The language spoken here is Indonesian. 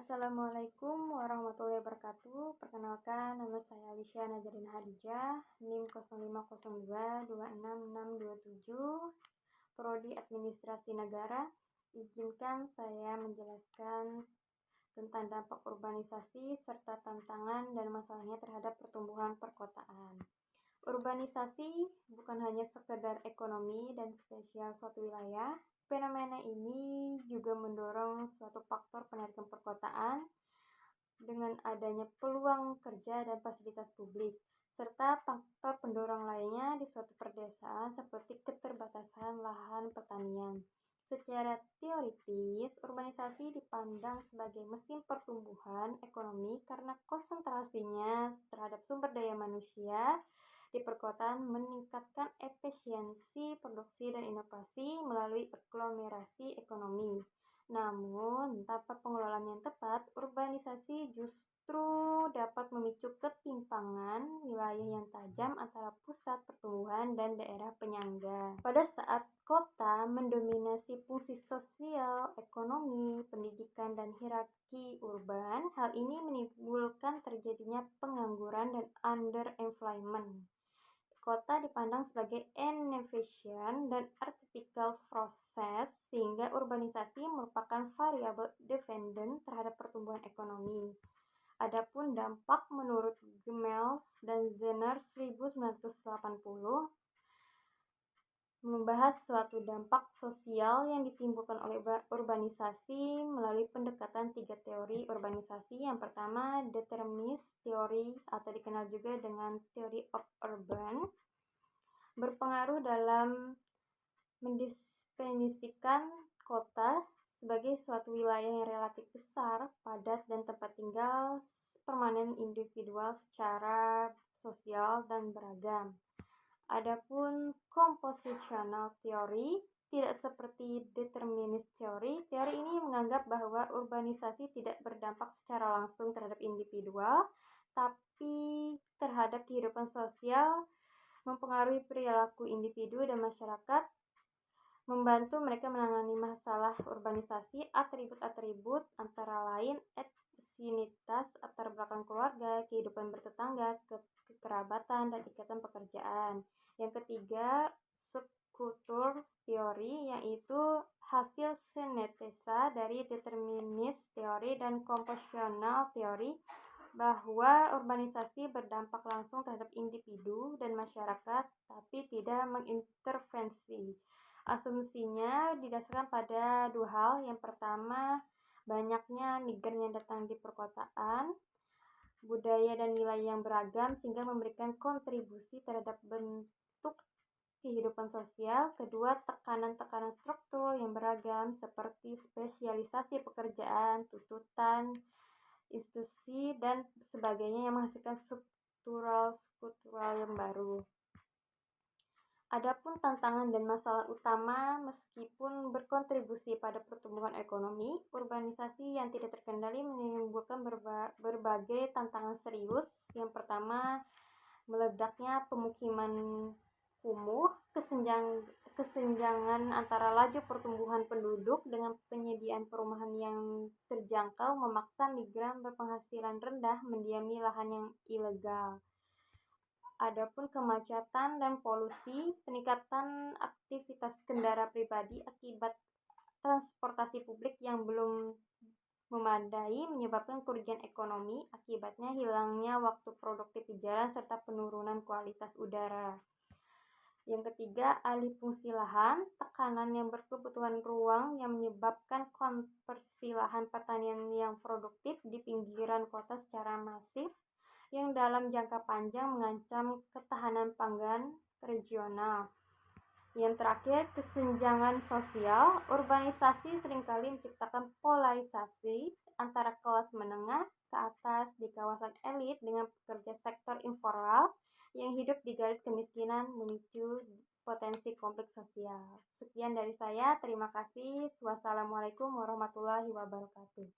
Assalamualaikum warahmatullahi wabarakatuh. Perkenalkan, nama saya Alisya Nazarina Hadijah, NIM 0502266627, Prodi Administrasi Negara. Izinkan saya menjelaskan tentang dampak urbanisasi serta tantangan dan masalahnya terhadap pertumbuhan perkotaan. Urbanisasi bukan hanya sekedar ekonomi dan spesial suatu wilayah. Fenomena ini juga mendorong suatu faktor penarikan perkotaan dengan adanya peluang kerja dan fasilitas publik, serta faktor pendorong lainnya di suatu perdesaan seperti keterbatasan lahan pertanian. Secara teoritis, urbanisasi dipandang sebagai mesin pertumbuhan ekonomi karena konsentrasinya terhadap sumber daya manusia di perkotaan meningkatkan efisiensi produksi dan inovasi melalui aglomerasi ekonomi. Namun, tanpa pengelolaan yang tepat, urbanisasi justru dapat memicu ketimpangan wilayah yang tajam antara pusat pertumbuhan dan daerah penyangga. Pada saat kota mendominasi fungsi sosial, ekonomi, pendidikan, dan hierarki urban, hal ini menimbulkan terjadinya pengangguran dan underemployment. Kota dipandang sebagai inefficient dan artificial process, sehingga urbanisasi merupakan variabel dependent terhadap pertumbuhan ekonomi. Adapun dampak menurut Gemels dan Zenner 1980 membahas suatu dampak sosial yang ditimbulkan oleh urbanisasi melalui pendekatan 3 teori urbanisasi. Yang pertama, determinist theory atau dikenal juga dengan theory of urban, berpengaruh dalam mendefinisikan kota sebagai suatu wilayah yang relatif besar, padat, dan tempat tinggal permanen individual secara sosial dan beragam. Adapun compositional theory tidak seperti determinist theory. Teori ini menganggap bahwa urbanisasi tidak berdampak secara langsung terhadap individual, tapi terhadap kehidupan sosial, mempengaruhi perilaku individu dan masyarakat, membantu mereka menangani masalah urbanisasi. Atribut-atribut antara lain etnisitas, latar belakang keluarga, kehidupan bertetangga, kekerabatan, dan ikatan pekerjaan. Yang ketiga, subkultur teori, yaitu hasil sintesa dari determinist teori dan compositional teori, bahwa urbanisasi berdampak langsung terhadap individu dan masyarakat, tapi tidak mengintervensi. Asumsinya didasarkan pada 2 hal. Yang pertama, banyaknya migran yang datang di perkotaan, budaya dan wilayah yang beragam sehingga memberikan kontribusi terhadap bentuk kehidupan sosial. Kedua, tekanan-tekanan struktur yang beragam seperti spesialisasi pekerjaan, tuntutan institusi, dan sebagainya yang menghasilkan struktural yang baru. Adapun tantangan dan masalah utama, meskipun berkontribusi pada pertumbuhan ekonomi, urbanisasi yang tidak terkendali menimbulkan berbagai tantangan serius. Yang pertama, meledaknya pemukiman kumuh, kesenjangan antara laju pertumbuhan penduduk dengan penyediaan perumahan yang terjangkau memaksa migran berpenghasilan rendah mendiami lahan yang ilegal. Adapun kemacetan dan polusi, peningkatan aktivitas kendaraan pribadi akibat transportasi publik yang belum memadai menyebabkan kerugian ekonomi, akibatnya hilangnya waktu produktif di jalan serta penurunan kualitas udara. Yang ketiga, alih fungsi lahan, tekanan yang berkebutuhan ruang yang menyebabkan konversi lahan pertanian yang produktif di pinggiran kota secara masif, yang dalam jangka panjang mengancam ketahanan pangan regional. Yang terakhir, kesenjangan sosial. Urbanisasi seringkali menciptakan polarisasi antara kelas menengah ke atas di kawasan elit dengan pekerja sektor informal yang hidup di garis kemiskinan, memicu potensi konflik sosial. Sekian dari saya, terima kasih. Wassalamualaikum warahmatullahi wabarakatuh.